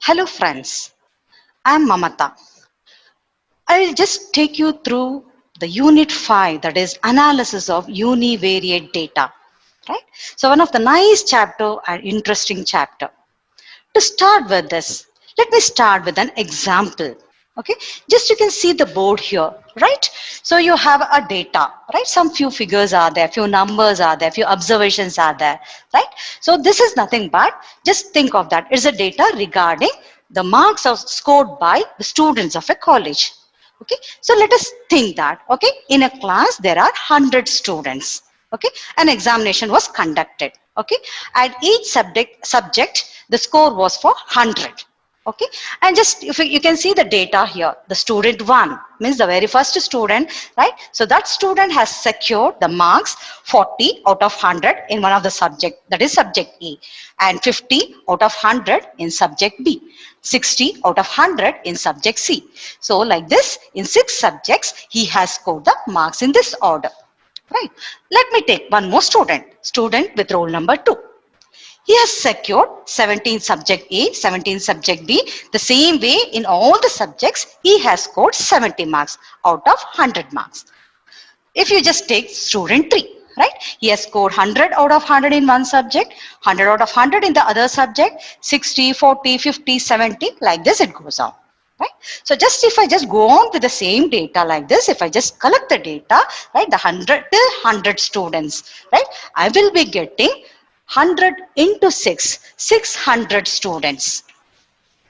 Hello friends, I'm Mamata. I'll just take you through the unit 5, that is analysis of univariate data. Right? So one of the nice chapter and interesting chapter. To start with this, let me start with an example. Okay, just you can see the board here, right? So you have a data, right? Some few figures are there, few numbers are there, few observations are there, right? So this is nothing but just think of that. It's a data regarding the marks of scored by the students of a college. Okay, so let us think that, okay, in a class there are 100 students. Okay, an examination was conducted. Okay, and each subject the score was for 100. Okay, and just if you can see the data here, the student 1 means the very first student, right? So that student has secured the marks 40 out of 100 in one of the subject, that is subject A, and 50 out of 100 in subject B, 60 out of 100 in subject C. So like this, in 6 subjects he has scored the marks in this order. Right. Let me take one more student. Student with roll number 2. He has secured 17 subject A, 17 subject B. The same way in all the subjects, he has scored 70 marks out of 100 marks. If you just take student 3, right? He has scored 100 out of 100 in one subject, 100 out of 100 in the other subject, 60, 40, 50, 70, like this it goes on. Right? So just if I just go on with the same data like this, if I just collect the data, right, the 100 till 100 students, right, I will be getting 100 into 6, 600 students.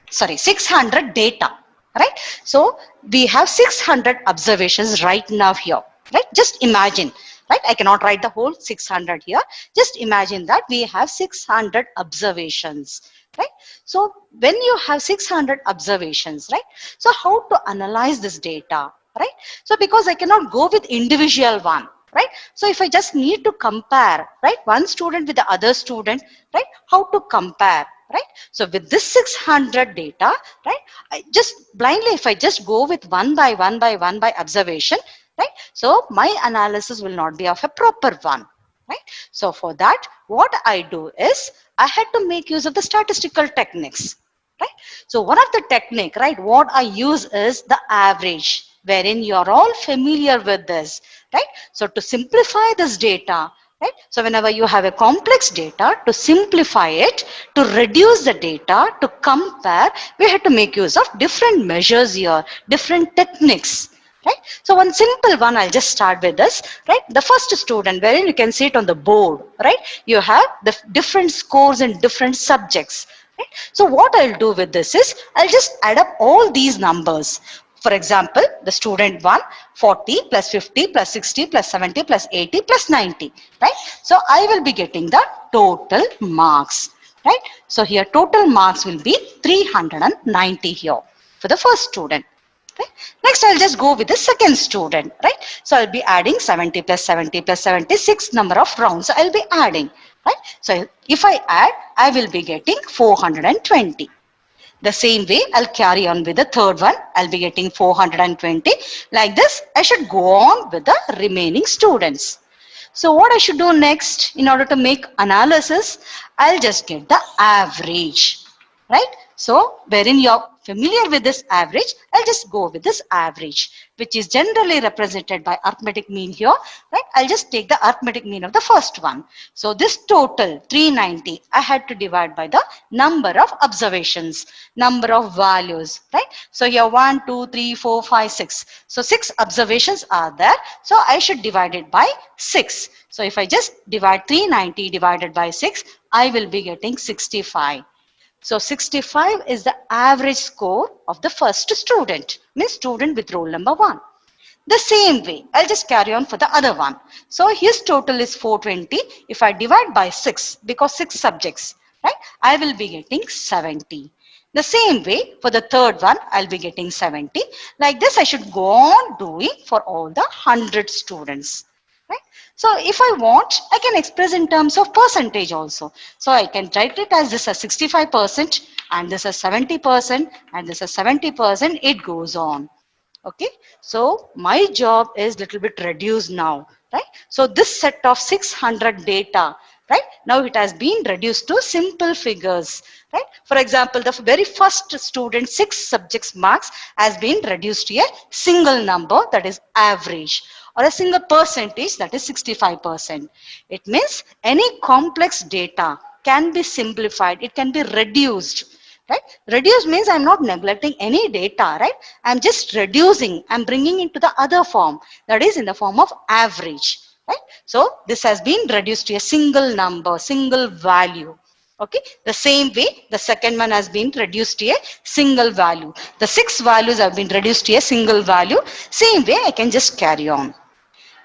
Sorry, 600 data, right? So we have 600 observations right now here, right? Just imagine, right? I cannot write the whole 600 here. Just imagine that we have 600 observations, right? So when you have 600 observations, right? So how to analyze this data, right? So because I cannot go with individual one, right? So if I just need to compare, right, one student with the other student, right, how to compare, right? So with this 600 data, right, I just blindly, if I just go with one by one by one by observation, right, so my analysis will not be of a proper one, right? So for that, what I do is I had to make use of the statistical techniques, right? So one of the technique, right, what I use is the average, wherein you're all familiar with this, right? So to simplify this data, right? So whenever you have a complex data, to simplify it, to reduce the data, to compare, we have to make use of different measures here, different techniques. Right? So one simple one, I'll just start with this, right? The first student, wherein you can see it on the board, right? You have the different scores in different subjects. Right? So what I'll do with this is, I'll just add up all these numbers. For example, the student 1, 40 plus 50 plus 60 plus 70 plus 80 plus 90, right? So I will be getting the total marks, right? So here total marks will be 390 here for the first student. Right? Next, I'll just go with the second student, right? So I'll be adding 70 plus 70 plus 76 number of rounds. So I'll be adding, right? So if I add, I will be getting 420. The same way, I'll carry on with the third one. I'll be getting 420. Like this, I should go on with the remaining students. So what I should do next in order to make analysis, I'll just get the average, right? So wherein you're familiar with this average, I'll just go with this average, which is generally represented by arithmetic mean here, right? I'll just take the arithmetic mean of the first one. So this total 390, I had to divide by the number of observations, number of values, right? So here 1, 2, 3, 4, 5, 6. So 6 observations are there. So I should divide it by 6. So if I just divide 390 divided by 6, I will be getting 65. So 65 is the average score of the first student, means student with roll number 1. The same way, I'll just carry on for the other one. So his total is 420. If I divide by 6, because 6 subjects, right, I will be getting 70. The same way, for the third one, I'll be getting 70. Like this, I should go on doing for all the 100 students. Right? So if I want, I can express in terms of percentage also. So I can write it as this as 65% and this is 70% and this is 70%. It goes on. Okay, so my job is little bit reduced now, right? So this set of 600 data, right? Now it has been reduced to simple figures, right? For example, the very first student, 6 subjects marks has been reduced to a single number, that is average, or a single percentage, that is 65%. It means any complex data can be simplified, it can be reduced, right? Reduce means I'm not neglecting any data, right? I'm just reducing, I'm bringing into the other form, that is in the form of average, right? So this has been reduced to a single number, single value. Okay, the same way the second one has been reduced to a single value. The 6 values have been reduced to a single value. Same way I can just carry on.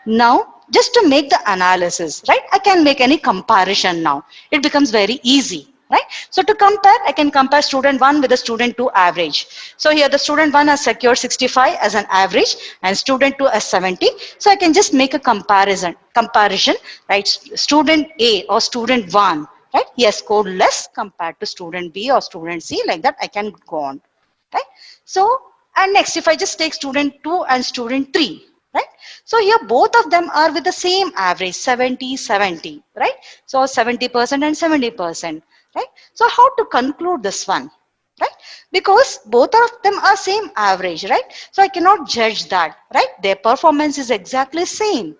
Now, just to make the analysis, right, I can make any comparison now. It becomes very easy, right? So to compare, I can compare student 1 with the student 2 average. So here the student 1 has secured 65 as an average and student 2 as 70. So I can just make a comparison, right? Student A or student 1, right? He has scored less compared to student B or student C, like that I can go on, right? So, and next, if I just take student 2 and student 3, right? So here both of them are with the same average, 70-70, right? So 70% and 70%, right? So how to conclude this one, right? Because both of them are same average, right? So I cannot judge that, right? Their performance is exactly same.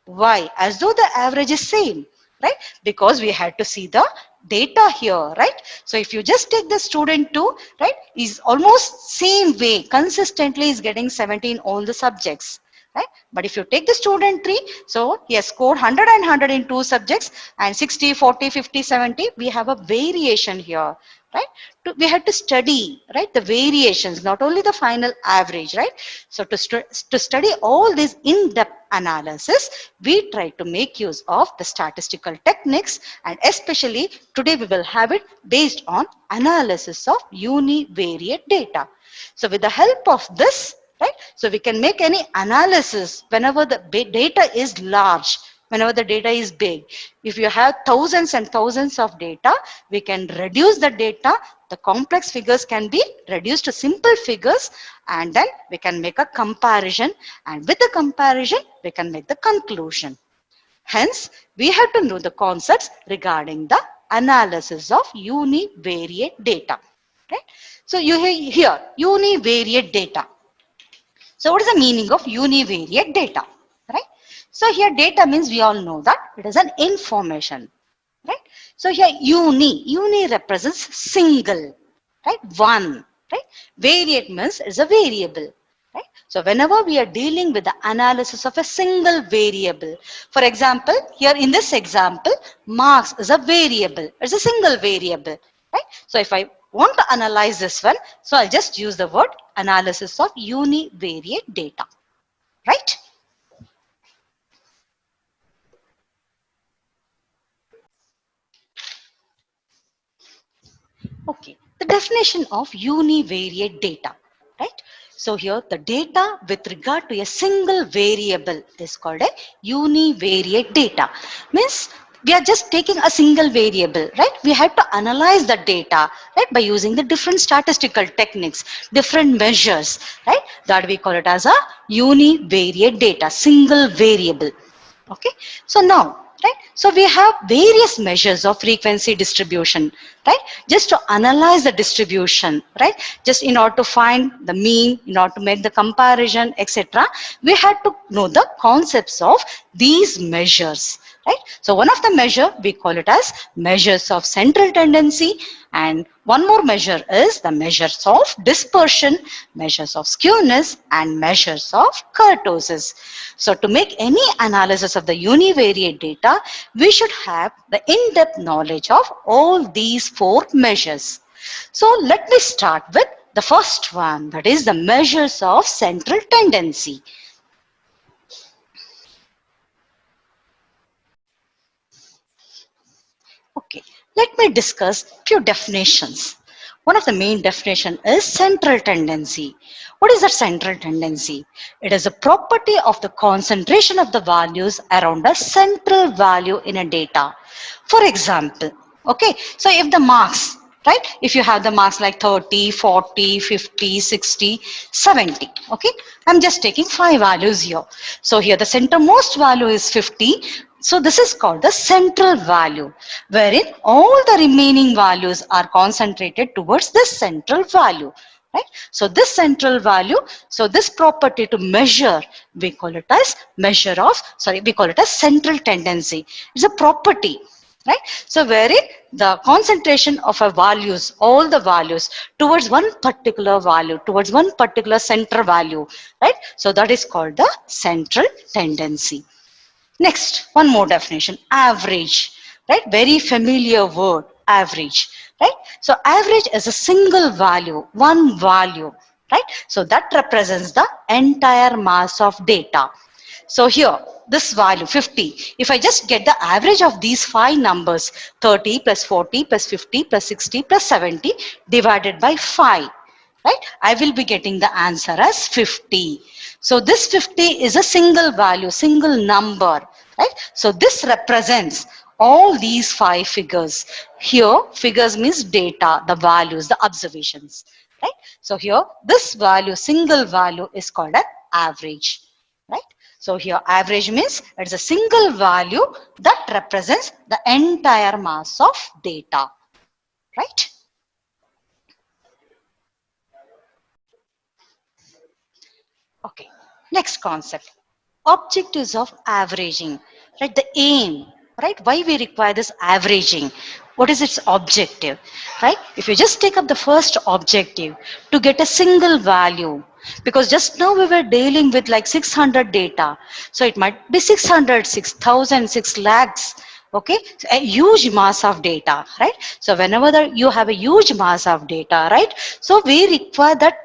Why? As though the average is same, right? Because we had to see the data here, right? So if you just take the student 2, right, is almost same way, consistently is getting 70 in all the subjects, right? But if you take the student 3, so he has scored 100 and 100 in 2 subjects and 60, 40, 50, 70, we have a variation here, right? We had to study, right, the variations, not only the final average, right? So to study all this in-depth analysis, we try to make use of the statistical techniques, and especially today we will have it based on analysis of univariate data. So with the help of this, right, so we can make any analysis whenever the data is large, whenever the data is big. If you have thousands and thousands of data, we can reduce the data. The complex figures can be reduced to simple figures, and then we can make a comparison, and with the comparison we can make the conclusion. Hence, we have to know the concepts regarding the analysis of univariate data. Right? So you hear univariate data. So what is the meaning of univariate data? Right? So here data means we all know that it is an information. Right? So here uni represents single, right? One, right? Variate means it's a variable, right? So whenever we are dealing with the analysis of a single variable, for example, here in this example, marks is a variable, it's a single variable, right? So if I want to analyze this one, so I'll just use the word analysis of univariate data, right? Okay, the definition of univariate data, right? So here the data with regard to a single variable is called a univariate data. Means we are just taking a single variable, right? We have to analyze the data, right, by using the different statistical techniques, different measures, right? That we call it as a univariate data, single variable. Okay, so now, right, so we have various measures of frequency distribution, right, just to analyze the distribution, right, just in order to find the mean, in order to make the comparison, etc. We had to know the concepts of these measures, right? So one of the measure we call it as measures of central tendency, and one more measure is the measures of dispersion, measures of skewness, and measures of kurtosis. So to make any analysis of the univariate data, we should have the in-depth knowledge of all these 4 measures. So let me start with the first one, that is the measures of central tendency. Okay, let me discuss few definitions. One of the main definition is central tendency. What is a central tendency? It is a property of the concentration of the values around a central value in a data. For example, okay, so if the marks, right, if you have the marks like 30, 40, 50, 60, 70, okay, I'm just taking 5 values here. So here the centermost value is 50, So this is called the central value, wherein all the remaining values are concentrated towards this central value. Right? So this central value, so this property to measure, we call it as we call it as central tendency. It's a property, right? So wherein the concentration of a values, all the values towards one particular value, towards one particular center value, right? So that is called the central tendency. Next, one more definition, average, right? Very familiar word, average, right? So average is a single value, one value, right? So that represents the entire mass of data. So here, this value 50, if I just get the average of these five numbers, 30 plus 40 plus 50 plus 60 plus 70 divided by 5, right? I will be getting the answer as 50. So this 50 is a single value, single number, right? So this represents all these five figures. Here, figures means data, the values, the observations, right? So here, this value, single value is called an average, right? So here, average means it's a single value that represents the entire mass of data, right? Okay, next concept, objectives of averaging, right? The aim, right? Why we require this averaging? What is its objective, right? If you just take up the first objective to get a single value, because just now we were dealing with like 600 data, so it might be 600, 6,000, 6 lakhs. Okay, so a huge mass of data, right? So whenever you have a huge mass of data, right? So we require that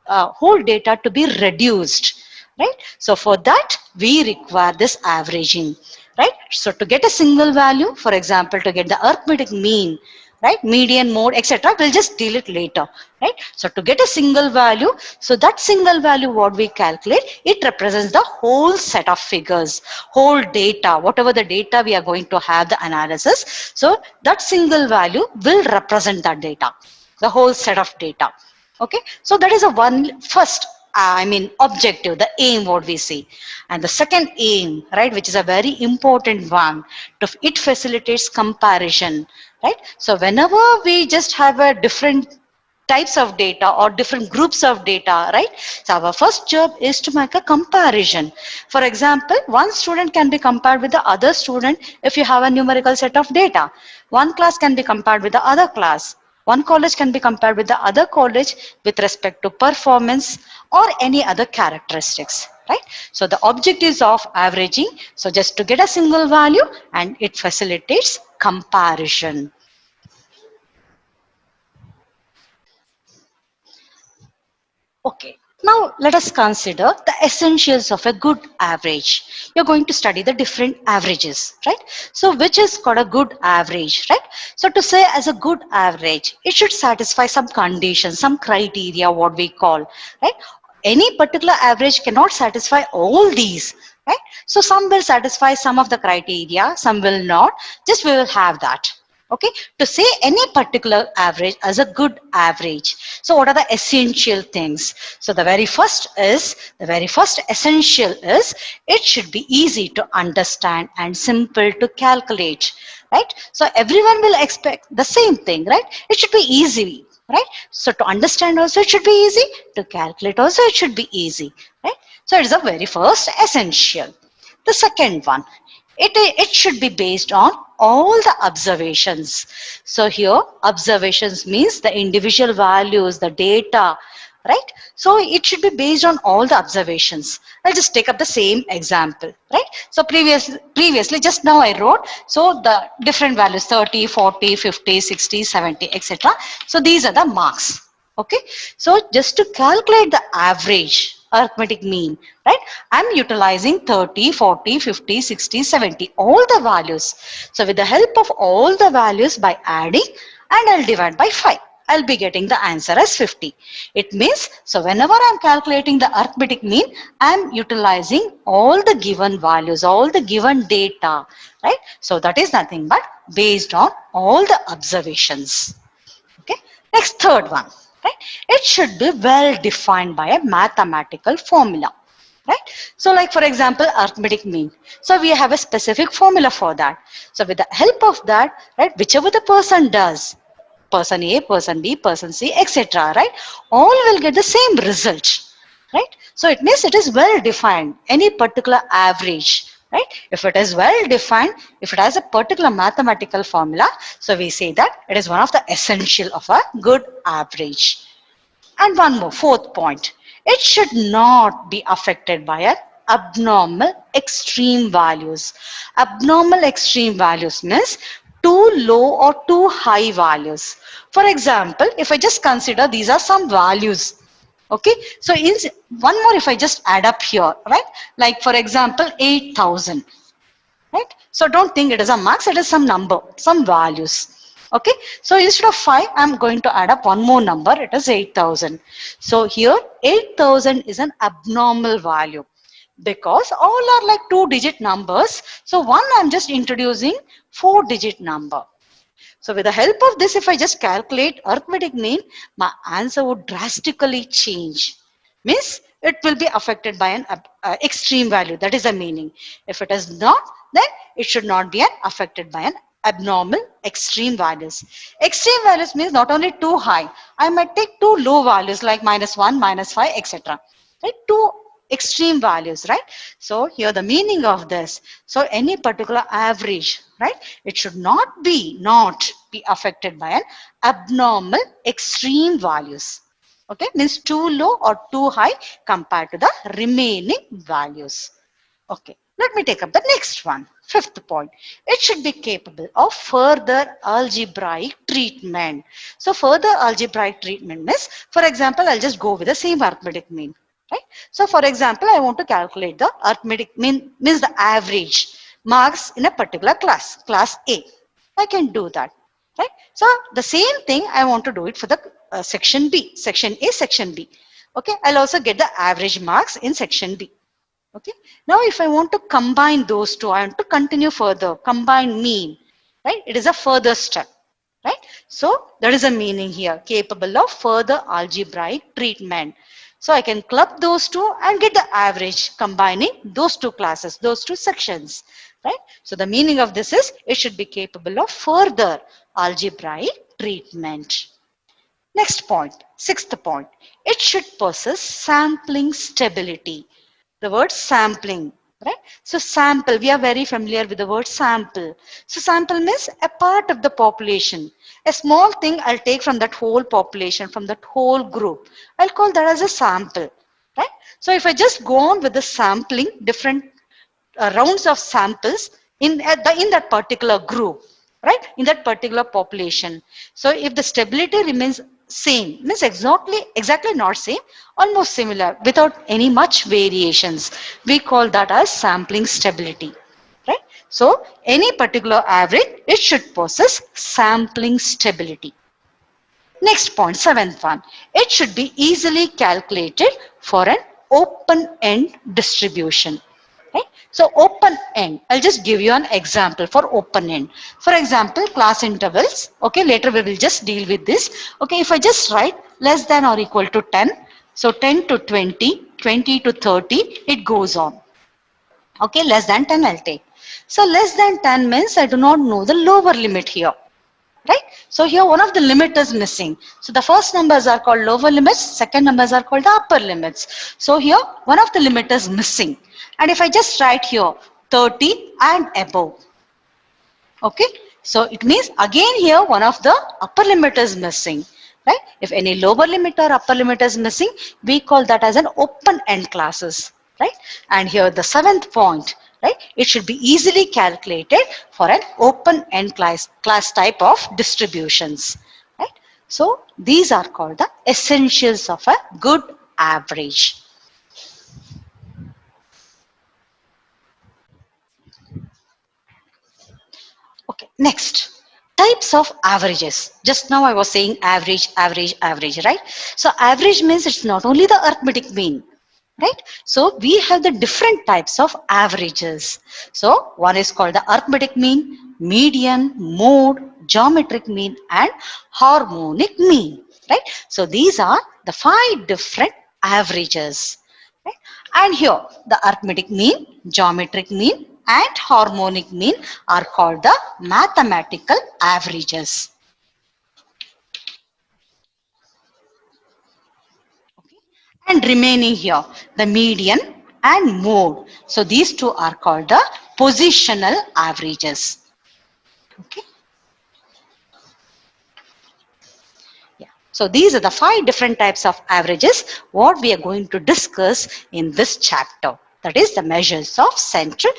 whole data to be reduced, right? So for that we require this averaging, right? So to get a single value, for example, to get the arithmetic mean, right, median, mode, etc., we'll just deal it later, right? So to get a single value, so that single value what we calculate, it represents the whole set of figures, whole data, whatever the data we are going to have the analysis, so that single value will represent that data, the whole set of data. Okay, so that is a one first objective, the aim what we see. And the second aim, right, which is a very important one, it facilitates comparison, right? So whenever we just have a different types of data or different groups of data, right? So our first job is to make a comparison. For example, one student can be compared with the other student if you have a numerical set of data. One class can be compared with the other class. One college can be compared with the other college with respect to performance or any other characteristics, right? So the objectives of averaging, so just to get a single value, and it facilitates comparison. Okay, now let us consider the essentials of a good average. You're going to study the different averages, right? So which is called a good average, right? So to say as a good average, it should satisfy some conditions, some criteria, what we call, right? Any particular average cannot satisfy all these, right? So some will satisfy some of the criteria, some will not. Just we will have that. Okay, to say any particular average as a good average, so what are the essential things? So the very first essential is it should be easy to understand and simple to calculate, right? So everyone will expect the same thing, right? It should be easy, right? So to understand also it should be easy, to calculate also it should be easy, right? So it is the very first essential. The second one, it should be based on all the observations. So here observations means the individual values, the data, right? So it should be based on all the observations. I'll just take up the same example, right? So previously just now I wrote, so the different values 30, 40, 50, 60, 70, etc. So these are the marks. Okay, so just to calculate the average arithmetic mean, right? I'm utilizing 30, 40, 50, 60, 70, all the values. So with the help of all the values by adding, and I'll divide by 5. I'll be getting the answer as 50. It means, so whenever I'm calculating the arithmetic mean, I'm utilizing all the given values, all the given data, right? So that is nothing but based on all the observations. Okay. Next, third one, right? It should be well defined by a mathematical formula. right? So like for example, arithmetic mean. So we have a specific formula for that. So with the help of that, right, whichever the person does, person A, person B, person C, etc., right, all will get the same result, right? So it means it is well defined, any particular average, right? If it is well defined, if it has a particular mathematical formula, so we say that it is one of the essential of a good average. And one more, fourth point. It should not be affected by an abnormal extreme values. Abnormal extreme values means too low or too high values. For example, if I just consider these are some values. Okay, so in one more, if I just add up here, right? Like for example, 8,000, right? So don't think it is a max, it is some number, some values. Okay, so instead of 5, I'm going to add up one more number, it is 8,000. So here 8,000 is an abnormal value because all are like 2-digit numbers. So one, I'm just introducing 4-digit number. So with the help of this, if I just calculate arithmetic mean, my answer would drastically change. Means it will be affected by an extreme value. That is the meaning. If it is not, then it should not be affected by an abnormal extreme values. Extreme values means not only too high. I might take too low values like -1, -5, etc. Right? Too extreme values, right? So here the meaning of this. So any particular average, right? It should not be affected by an abnormal extreme values. Okay, means too low or too high compared to the remaining values. Okay, let me take up the next one. Fifth point, it should be capable of further algebraic treatment. So further algebraic treatment means, for example, I'll just go with the same arithmetic mean, right? So for example, I want to calculate the arithmetic mean, means the average marks in a particular class, class A. I can do that, right? So the same thing, I want to do it for the section B, section A, section B. Okay, I'll also get the average marks in section B. Okay. Now, if I want to combine those two, I want to continue further, combine mean, right? It is a further step, right? So, there is a meaning here, capable of further algebraic treatment. So, I can club those two and get the average combining those two classes, those two sections, right? So, the meaning of this is it should be capable of further algebraic treatment. Next point, sixth point, it should possess sampling stability. The word sampling, right? So sample, we are very familiar with the word sample. So sample means a part of the population. A small thing I'll take from that whole population, from that whole group. I'll call that as a sample, right? So if I just go on with the sampling, different rounds of samples in that particular group, right, in that particular population. So if the stability remains same, means exactly not same, almost similar without any much variations, we call that as sampling stability, right? So any particular average, it should possess sampling stability. Next point, seventh one, it should be easily calculated for an open-end distribution. Right? So open end, I'll just give you an example for open end. For example, class intervals. Okay, later we will just deal with this. Okay, if I just write less than or equal to 10, so 10 to 20, 20 to 30, it goes on. Okay, less than 10 I'll take. So less than 10 means I do not know the lower limit here, right? So here one of the limit is missing. So the first numbers are called lower limits, second numbers are called the upper limits. So here one of the limit is missing. And if I just write here 30 and above, okay, so it means again here one of the upper limit is missing, right? If any lower limit or upper limit is missing, we call that as an open end classes, right? And here the seventh point, right, it should be easily calculated for an open end class type of distributions, right? So these are called the essentials of a good average. Okay, next, types of averages. Just now I was saying average, average, average, right? So average means it's not only the arithmetic mean, right? So we have the different types of averages. So one is called the arithmetic mean, median, mode, geometric mean, and harmonic mean, right? So these are the 5 different averages. Right? And here, the arithmetic mean, geometric mean, and harmonic mean are called the mathematical averages. And remaining here, the median and mode. So these two are called the positional averages. Okay. Yeah. So these are the 5 different types of averages what we are going to discuss in this chapter. That is the measures of central